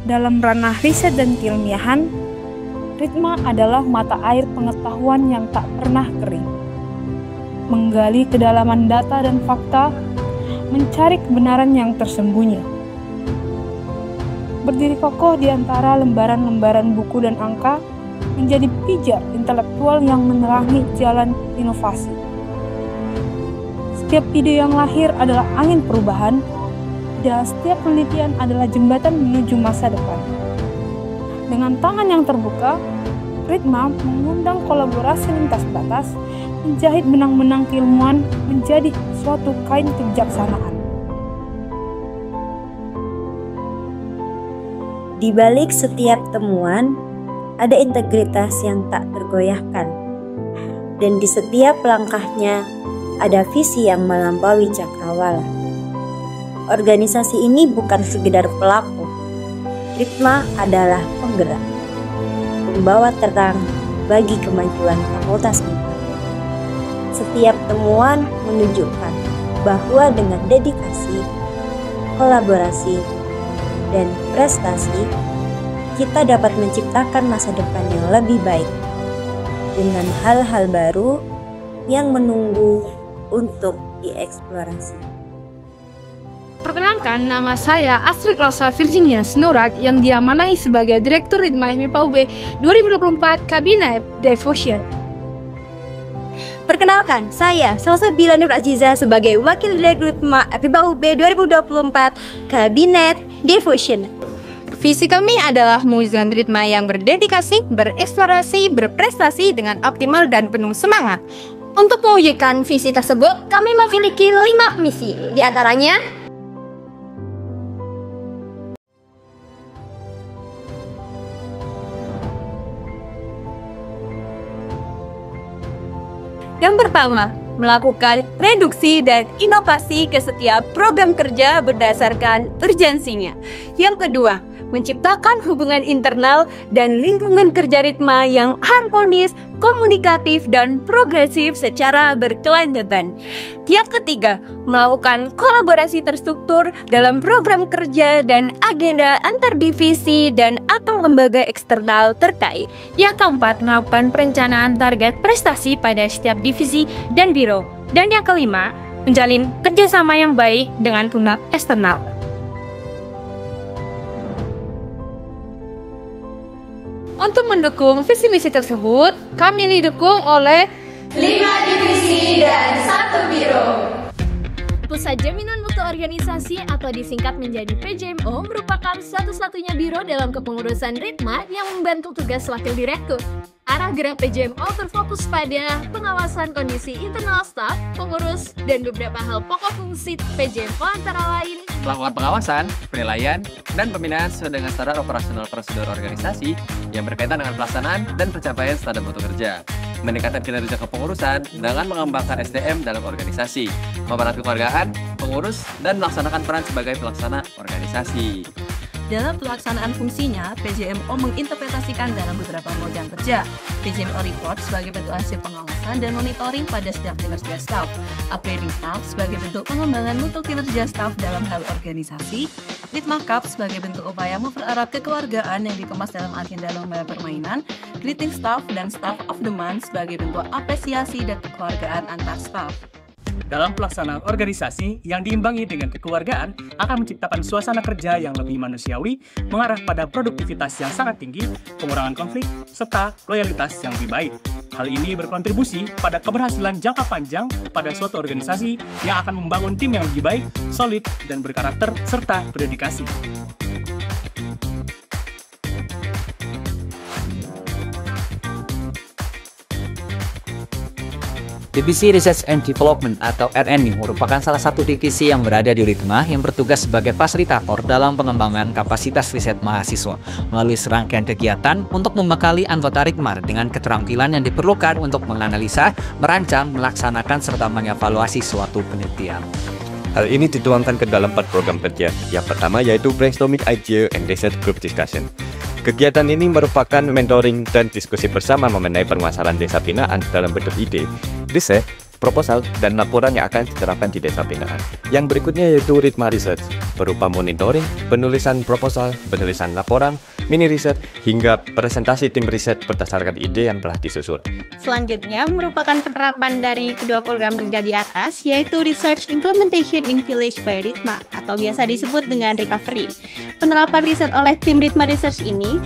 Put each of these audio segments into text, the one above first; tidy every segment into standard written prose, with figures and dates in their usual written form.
Dalam ranah riset dan keilmiahan, Ritma adalah mata air pengetahuan yang tak pernah kering. Menggali kedalaman data dan fakta, mencari kebenaran yang tersembunyi. Berdiri kokoh di antara lembaran-lembaran buku dan angka, menjadi pijar intelektual yang menerangi jalan inovasi. Setiap ide yang lahir adalah angin perubahan, dan setiap penelitian adalah jembatan menuju masa depan. Dengan tangan yang terbuka, Ritma mengundang kolaborasi lintas batas, menjahit benang-benang keilmuan menjadi suatu kain kebijaksanaan. Di balik setiap temuan, ada integritas yang tak tergoyahkan. Dan di setiap langkahnya, ada visi yang melampaui cakrawala. Organisasi ini bukan sekedar pelaku. Ritma adalah penggerak, pembawa terang bagi kemajuan Fakultas MIPA. Setiap temuan menunjukkan bahwa dengan dedikasi, kolaborasi, dan prestasi, kita dapat menciptakan masa depan yang lebih baik dengan hal-hal baru yang menunggu untuk dieksplorasi. Perkenalkan, nama saya Astrid Rosa Virginia Snurak yang diamanai sebagai Direktur Ritma MIPA UB 2024 Kabinet Devotion. Perkenalkan, saya Salsabila Nur Aziza sebagai Wakil Direktur Ritma FIBA UB 2024 Kabinet Devotion. Visi kami adalah mewujudkan Ritma yang berdedikasi, bereksplorasi, berprestasi dengan optimal dan penuh semangat. Untuk mewujudkan visi tersebut, kami memiliki 5 misi, di antaranya yang pertama, melakukan reduksi dan inovasi ke setiap program kerja berdasarkan urgensinya. Yang kedua, menciptakan hubungan internal dan lingkungan kerja Ritma yang harmonis, komunikatif, dan progresif secara berkelanjutan. Yang ketiga, melakukan kolaborasi terstruktur dalam program kerja dan agenda antar divisi dan atau lembaga eksternal terkait. Yang keempat, melakukan perencanaan target prestasi pada setiap divisi dan biro. Dan yang kelima, menjalin kerjasama yang baik dengan pihak eksternal. Untuk mendukung visi misi tersebut, kami didukung oleh 5 divisi dan 1 biro. Pusat Jaminan Mutu Organisasi atau disingkat menjadi PJMO merupakan satu-satunya biro dalam kepengurusan Ritma yang membantu tugas Wakil Direktur. Arah gerak PJMO berfokus pada pengawasan kondisi internal staf, pengurus, dan beberapa hal pokok fungsi PJMO antara lain melakukan pengawasan, penilaian, dan pembinaan sesuai dengan standar operasional prosedur organisasi yang berkaitan dengan pelaksanaan dan pencapaian standar mutu kerja, meningkatkan kinerja kepengurusan dengan mengembangkan SDM dalam organisasi, mempererat kekeluargaan, pengurus, dan melaksanakan peran sebagai pelaksana organisasi. Dalam pelaksanaan fungsinya, PJMO menginterpretasikan dalam beberapa modal kerja. PJMO Report sebagai bentuk hasil pengawasan dan monitoring pada setiap kinerja staf, upgrading staff sebagai bentuk pengembangan mutu kinerja staf dalam hal organisasi, Ritma Cup sebagai bentuk upaya mempererat kekeluargaan yang dikemas dalam agenda lomba permainan, greeting staff dan staff of the month sebagai bentuk apresiasi dan kekeluargaan antar staff. Dalam pelaksanaan organisasi yang diimbangi dengan kekeluargaan akan menciptakan suasana kerja yang lebih manusiawi, mengarah pada produktivitas yang sangat tinggi, pengurangan konflik, serta loyalitas yang lebih baik. Hal ini berkontribusi pada keberhasilan jangka panjang pada suatu organisasi yang akan membangun tim yang lebih baik, solid, dan berkarakter, serta berdedikasi. Divisi Research and Development atau RND merupakan salah satu divisi yang berada di Ritma yang bertugas sebagai fasilitator dalam pengembangan kapasitas riset mahasiswa melalui serangkaian kegiatan untuk membekali anggota Ritma dengan keterampilan yang diperlukan untuk menganalisa, merancang, melaksanakan, serta mengevaluasi suatu penelitian. Hal ini dituangkan ke dalam 4 program kerja. Yang pertama yaitu Brainstorming Idea and Research Group Discussion. Kegiatan ini merupakan mentoring dan diskusi bersama mengenai permasalahan desa binaan dalam bentuk ide, riset, proposal, dan laporan yang akan diterapkan di desa binaan. Yang berikutnya yaitu Ritma Research, berupa monitoring, penulisan proposal, penulisan laporan, mini riset, hingga presentasi tim riset berdasarkan ide yang telah disusun. Selanjutnya merupakan penerapan dari kedua program kerja di atas, yaitu Research Implementation in Village by Ritma, atau biasa disebut dengan recovery. Penerapan riset oleh tim Ritma Research ini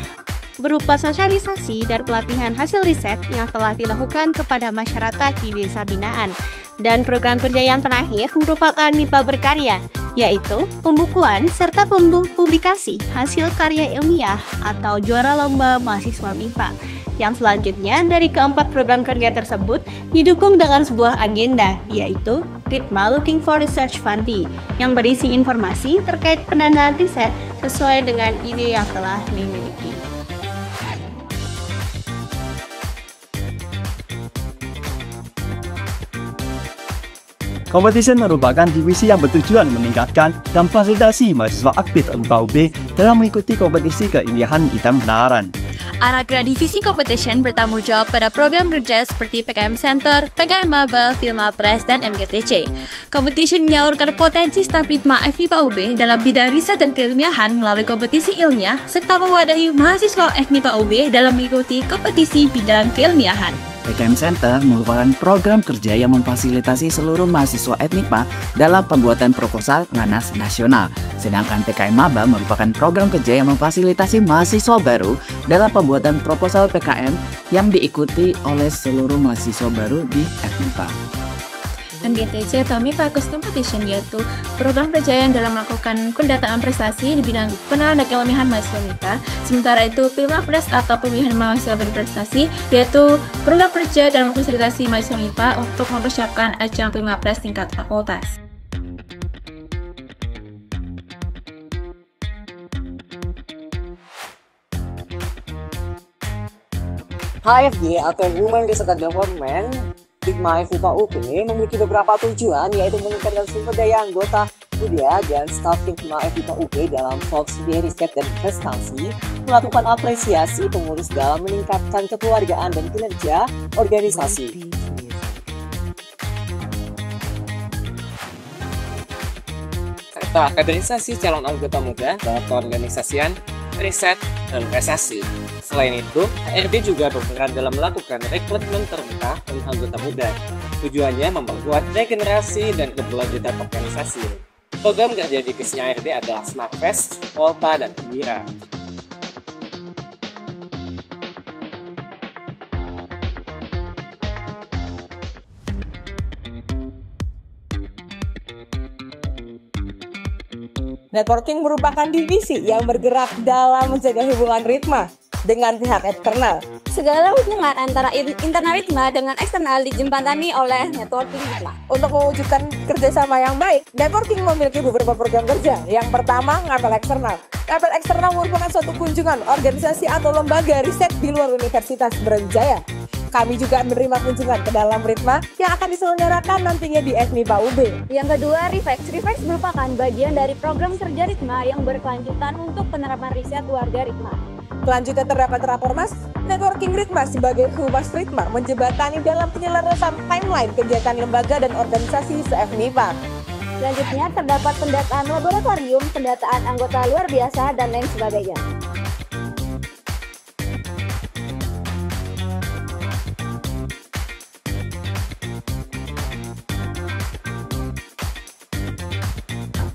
berupa sosialisasi dan pelatihan hasil riset yang telah dilakukan kepada masyarakat di desa binaan. Dan program kerja yang terakhir merupakan MIPA Berkarya, yaitu pembukuan serta publikasi hasil karya ilmiah atau juara lomba mahasiswa MIPA. Yang selanjutnya dari keempat program kerja tersebut didukung dengan sebuah agenda, yaitu Ritma Looking for Research Funding, yang berisi informasi terkait pendanaan riset sesuai dengan ide yang telah dimiliki. Competition merupakan divisi yang bertujuan meningkatkan dan fasilitasi mahasiswa aktif FIPA-UB dalam mengikuti kompetisi keilmiahan bidang penalaran. Aragra Divisi Competition bertanggung jawab pada program kerja seperti PKM Center, PKM Maba, Filma Press, dan MGTC. Competition menyalurkan potensi staf Ritma FIPA-UB dalam bidang riset dan keilmiahan melalui kompetisi ilmiah, serta mewadahi mahasiswa FIPA-UB dalam mengikuti kompetisi bidang keilmiahan. PKM Center merupakan program kerja yang memfasilitasi seluruh mahasiswa FMIPA dalam pembuatan proposal NANAS nasional. Sedangkan PKM Maba merupakan program kerja yang memfasilitasi mahasiswa baru dalam pembuatan proposal PKM yang diikuti oleh seluruh mahasiswa baru di FMIPA. MGTC atau MIPA Custom Competition yaitu program kerja yang dalam melakukan pendataan prestasi di bidang penalaran dan keilmiahan mahasiswa MIPA. Sementara itu Filma Press atau pemilihan mahasiswa berprestasi yaitu program kerja dalam fasilitasi mahasiswa MIPA untuk mempersiapkan ajang Filma Press tingkat fakultas. HFD atau Human Research Development Ritma FIPA-UB memiliki beberapa tujuan, yaitu meningkatkan sumber daya anggota muda dan staf Ritma FIPA-UB dalam fokusnya riset dan prestasi, melakukan apresiasi pengurus dalam meningkatkan kekeluargaan dan kinerja organisasi. Serta kaderisasi calon anggota muda dalam keorganisasian, riset, dan prestasi. Selain itu, HRD juga berperan dalam melakukan rekrutmen terbuka untuk anggota muda. Tujuannya memperkuat regenerasi dan keberlanjutan organisasi. Program kerja divisi HRD adalah Smart Fest, Volta, dan Kibira. Networking merupakan divisi yang bergerak dalam menjaga hubungan Ritma dengan pihak eksternal. Segala hubungan antara internal Ritma dengan eksternal dijembatani oleh networking Ritma. Untuk mewujudkan kerjasama yang baik, networking memiliki beberapa program kerja. Yang pertama, ngapel eksternal. Ngapel eksternal merupakan suatu kunjungan organisasi atau lembaga riset di luar Universitas Brawijaya. Kami juga menerima kunjungan ke dalam Ritma yang akan diselenggarakan nantinya di FMIPA-UB. Yang kedua, Reflex. Reflex merupakan bagian dari program kerja Ritma yang berkelanjutan untuk penerapan riset warga Ritma. Selanjutnya terdapat Rapormas. Networking Ritma sebagai Humas Ritma menjembatani dalam penyelarasan timeline kegiatan lembaga dan organisasi se-FMIPA. Selanjutnya terdapat pendataan laboratorium, pendataan anggota luar biasa, dan lain sebagainya.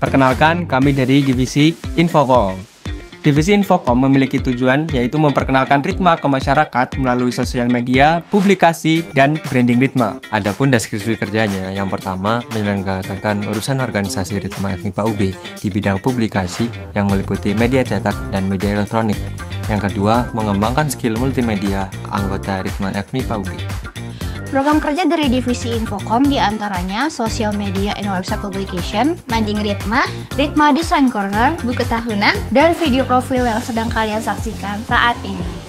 Perkenalkan, kami dari Divisi Infocom. Divisi Infocom memiliki tujuan yaitu memperkenalkan Ritma ke masyarakat melalui sosial media, publikasi, dan branding Ritma. Adapun deskripsi kerjanya, yang pertama menyelenggarakan urusan organisasi Ritma FIPA-UB di bidang publikasi yang meliputi media cetak dan media elektronik. Yang kedua, mengembangkan skill multimedia anggota Ritma FIPA-UB. Program kerja dari Divisi Infocom diantaranya Social Media and Website Publication, Manjing Ritma, Ritma Design Corner, buku tahunan, dan video profil yang sedang kalian saksikan saat ini.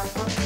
wabarakatuh.